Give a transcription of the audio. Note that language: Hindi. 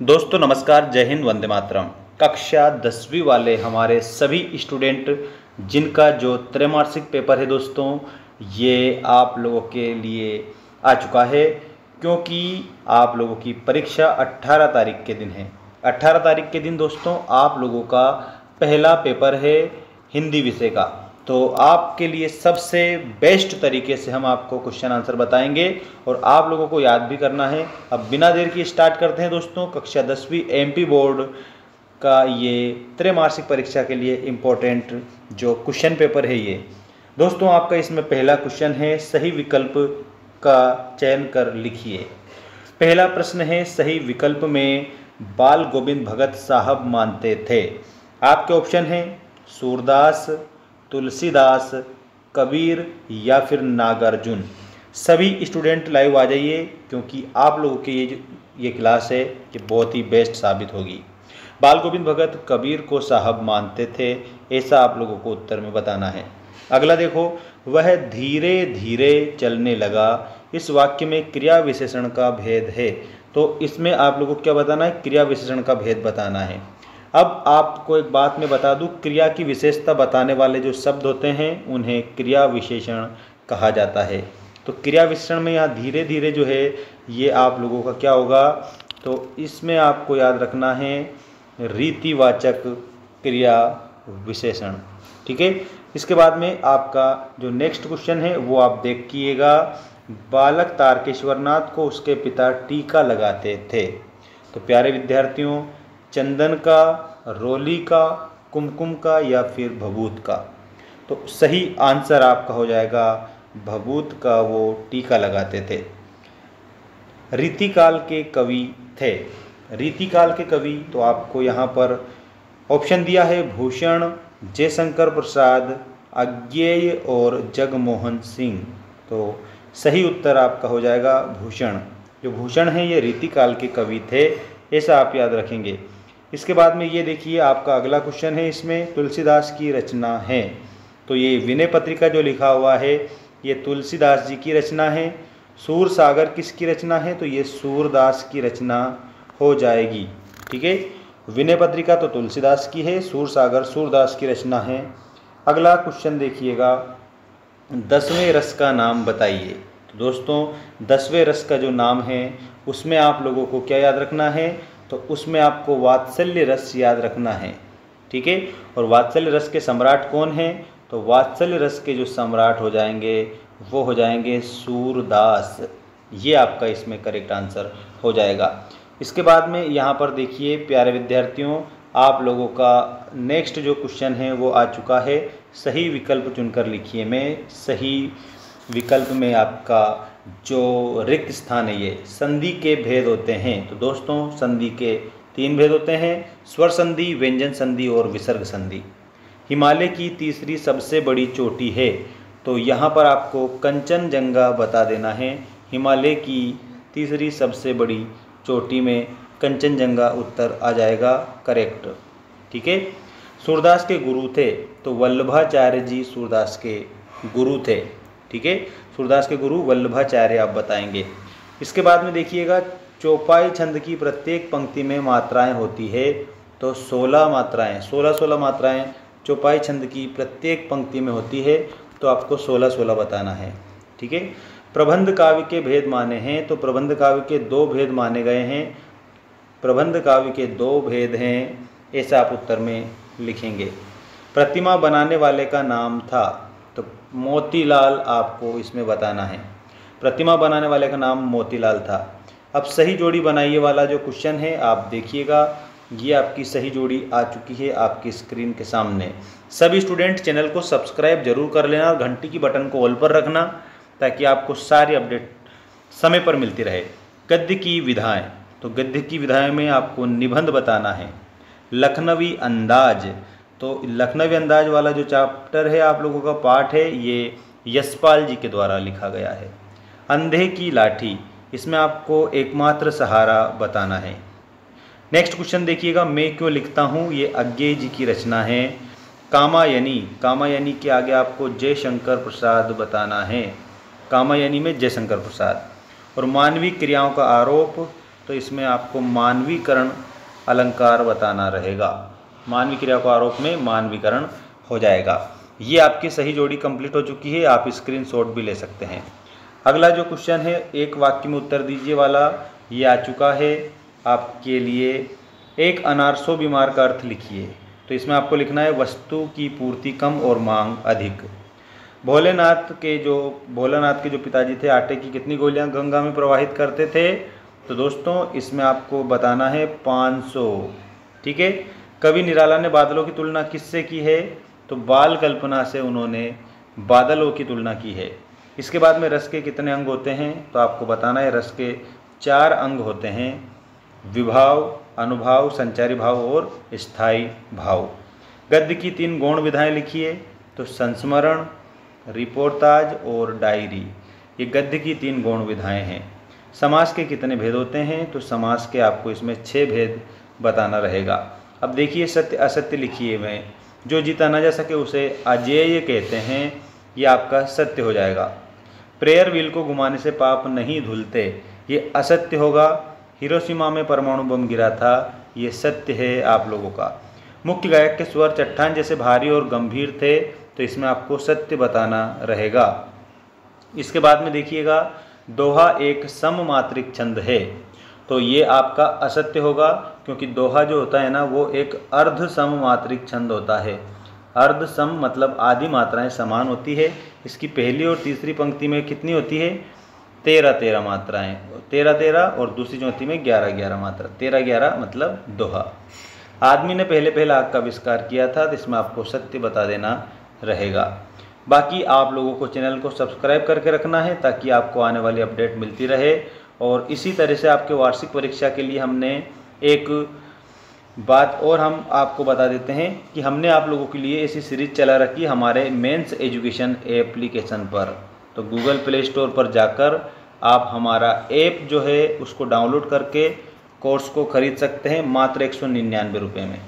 दोस्तों नमस्कार, जय हिंद, वंदे मातरम। कक्षा 10वीं वाले हमारे सभी स्टूडेंट जिनका जो त्रैमासिक पेपर है दोस्तों, ये आप लोगों के लिए आ चुका है, क्योंकि आप लोगों की परीक्षा 18 तारीख के दिन है। 18 तारीख के दिन दोस्तों आप लोगों का पहला पेपर है हिंदी विषय का। तो आपके लिए सबसे बेस्ट तरीके से हम आपको क्वेश्चन आंसर बताएंगे और आप लोगों को याद भी करना है। अब बिना देर की स्टार्ट करते हैं दोस्तों। कक्षा 10वीं एमपी बोर्ड का ये त्रैमासिक परीक्षा के लिए इम्पोर्टेंट जो क्वेश्चन पेपर है ये दोस्तों, आपका इसमें पहला क्वेश्चन है, सही विकल्प का चयन कर लिखिए। पहला प्रश्न है, सही विकल्प में बाल गोविंद भगत साहब मानते थे। आपके ऑप्शन हैं सूरदास, तुलसीदास, कबीर या फिर नागार्जुन। सभी स्टूडेंट लाइव आ जाइए, क्योंकि आप लोगों के ये क्लास है कि बहुत ही बेस्ट साबित होगी। बाल गोविंद भगत कबीर को साहब मानते थे, ऐसा आप लोगों को उत्तर में बताना है। अगला देखो, वह धीरे धीरे चलने लगा। इस वाक्य में क्रिया विशेषण का भेद है। तो इसमें आप लोगों को क्या बताना है? क्रिया विशेषण का भेद बताना है। अब आपको एक बात मैं बता दूं, क्रिया की विशेषता बताने वाले जो शब्द होते हैं उन्हें क्रिया विशेषण कहा जाता है। तो क्रिया विशेषण में यहाँ धीरे धीरे जो है ये आप लोगों का क्या होगा? तो इसमें आपको याद रखना है रीतिवाचक क्रिया विशेषण। ठीक है। इसके बाद में आपका जो नेक्स्ट क्वेश्चन है वो आप देखिएगा। बालक तारकेश्वरनाथ को उसके पिता टीका लगाते थे। तो प्यारे विद्यार्थियों, चंदन का, रोली का, कुमकुम का या फिर भभूत का? तो सही आंसर आपका हो जाएगा भभूत का, वो टीका लगाते थे। रीतिकाल के कवि थे। रीतिकाल के कवि, तो आपको यहाँ पर ऑप्शन दिया है भूषण, जयशंकर प्रसाद, अज्ञेय और जगमोहन सिंह। तो सही उत्तर आपका हो जाएगा भूषण। जो भूषण है ये रीतिकाल के कवि थे, ऐसा आप याद रखेंगे। इसके बाद में ये देखिए, आपका अगला क्वेश्चन है, इसमें तुलसीदास की रचना है। तो ये विनय पत्रिका जो लिखा हुआ है ये तुलसीदास जी की रचना है। सूर सागर किसकी रचना है? तो ये सूरदास की रचना हो जाएगी। ठीक है। विनय पत्रिका तो तुलसीदास की है, सूर सागर सूरदास की रचना है। अगला क्वेश्चन देखिएगा, 10वें रस का नाम बताइए। तो दोस्तों 10वें रस का जो नाम है उसमें आप लोगों को क्या याद रखना है? तो उसमें आपको वात्सल्य रस याद रखना है। ठीक है। और वात्सल्य रस के सम्राट कौन हैं? तो वात्सल्य रस के जो सम्राट हो जाएंगे वो हो जाएंगे सूरदास। ये आपका इसमें करेक्ट आंसर हो जाएगा। इसके बाद में यहाँ पर देखिए प्यारे विद्यार्थियों, आप लोगों का नेक्स्ट जो क्वेश्चन है वो आ चुका है। सही विकल्प चुनकर लिखिए। में सही विकल्प में आपका जो रिक्त स्थान है ये संधि के भेद होते हैं। तो दोस्तों संधि के 3 भेद होते हैं, स्वर संधि, व्यंजन संधि और विसर्ग संधि। हिमालय की तीसरी सबसे बड़ी चोटी है। तो यहाँ पर आपको कंचनजंगा बता देना है। हिमालय की तीसरी सबसे बड़ी चोटी में कंचनजंगा उत्तर आ जाएगा करेक्ट। ठीक है। सूरदास के गुरु थे। तो वल्लभाचार्य जी सूरदास के गुरु थे। ठीक है। सूरदास के गुरु वल्लभाचार्य आप बताएंगे। इसके बाद में देखिएगा, चौपाई छंद की प्रत्येक पंक्ति में मात्राएं होती है। तो 16 मात्राएं, 16 मात्राएं चौपाई छंद की प्रत्येक पंक्ति में होती है। तो आपको 16 बताना है। ठीक है। प्रबंध काव्य के भेद माने हैं। तो प्रबंध काव्य के 2 भेद माने गए हैं। प्रबंध काव्य के 2 भेद हैं, ऐसा आप उत्तर में लिखेंगे। प्रतिमा बनाने वाले का नाम था। तो मोतीलाल आपको इसमें बताना है। प्रतिमा बनाने वाले का नाम मोतीलाल था। अब सही जोड़ी बनाइए वाला जो क्वेश्चन है आप देखिएगा। ये आपकी सही जोड़ी आ चुकी है आपकी स्क्रीन के सामने। सभी स्टूडेंट चैनल को सब्सक्राइब जरूर कर लेना और घंटी की बटन को ऑल पर रखना, ताकि आपको सारी अपडेट समय पर मिलती रहे। गद्य की विधाएं। तो गद्य की विधाएं में आपको निबंध बताना है। लखनवी अंदाज। तो लखनवी अंदाज वाला जो चैप्टर है आप लोगों का पाठ है ये यशपाल जी के द्वारा लिखा गया है। अंधे की लाठी, इसमें आपको एकमात्र सहारा बताना है। नेक्स्ट क्वेश्चन देखिएगा, मैं क्यों लिखता हूँ, ये अज्ञेय जी की रचना है। कामायनी, कामायनी के आगे आपको जयशंकर प्रसाद बताना है। कामायनी में जयशंकर प्रसाद। और मानवीय क्रियाओं का आरोप, तो इसमें आपको मानवीकरण अलंकार बताना रहेगा। मानवी क्रिया को आरोप में मानवीकरण हो जाएगा। ये आपकी सही जोड़ी कंप्लीट हो चुकी है, आप स्क्रीनशॉट भी ले सकते हैं। अगला जो क्वेश्चन है एक वाक्य में उत्तर दीजिए वाला, ये आ चुका है आपके लिए। एक अनारसो बीमार का अर्थ लिखिए। तो इसमें आपको लिखना है वस्तु की पूर्ति कम और मांग अधिक। भोलेनाथ के जो पिताजी थे आटे की कितनी गोलियां गंगा में प्रवाहित करते थे? तो दोस्तों इसमें आपको बताना है 500। ठीक है। कवि निराला ने बादलों की तुलना किससे की है? तो बाल कल्पना से उन्होंने बादलों की तुलना की है। इसके बाद में रस के कितने अंग होते हैं? तो आपको बताना है रस के 4 अंग होते हैं, विभाव, अनुभाव, संचारी भाव और स्थायी भाव। गद्य की 3 गौण विधाएं लिखिए। तो संस्मरण, रिपोर्टाज और डायरी, ये गद्य की 3 गौण विधाएं हैं। समास के कितने भेद होते हैं? तो समास के आपको इसमें 6 भेद बताना रहेगा। अब देखिए सत्य असत्य लिखिए में, जो जीता न जा सके उसे अजेय कहते हैं, ये आपका सत्य हो जाएगा। प्रेयर व्हील को घुमाने से पाप नहीं धुलते, ये असत्य होगा। हिरोशिमा में परमाणु बम गिरा था, ये सत्य है आप लोगों का। मुख्य गायक के स्वर चट्टान जैसे भारी और गंभीर थे, तो इसमें आपको सत्य बताना रहेगा। इसके बाद में देखिएगा दोहा एक सममात्रिक छंद है, तो ये आपका असत्य होगा, क्योंकि दोहा जो होता है ना वो एक अर्ध सममात्रिक छंद होता है। अर्ध सम मतलब आधी मात्राएं समान होती है। इसकी पहली और तीसरी पंक्ति में कितनी होती है? 13-13 मात्राएं, 13-13 और दूसरी चौथी में 11-11 मात्रा। 13-11 मतलब दोहा। आदमी ने पहले आग का आविष्कार किया था, तो इसमें आपको सत्य बता देना रहेगा। बाकी आप लोगों को चैनल को सब्सक्राइब करके रखना है ताकि आपको आने वाली अपडेट मिलती रहे। और इसी तरह से आपके वार्षिक परीक्षा के लिए हमने एक बात और हम आपको बता देते हैं कि हमने आप लोगों के लिए ऐसी सीरीज चला रखी हमारे मेंस एजुकेशन एप्लीकेशन पर। तो गूगल प्ले स्टोर पर जाकर आप हमारा ऐप जो है उसको डाउनलोड करके कोर्स को खरीद सकते हैं मात्र 199 रुपये में।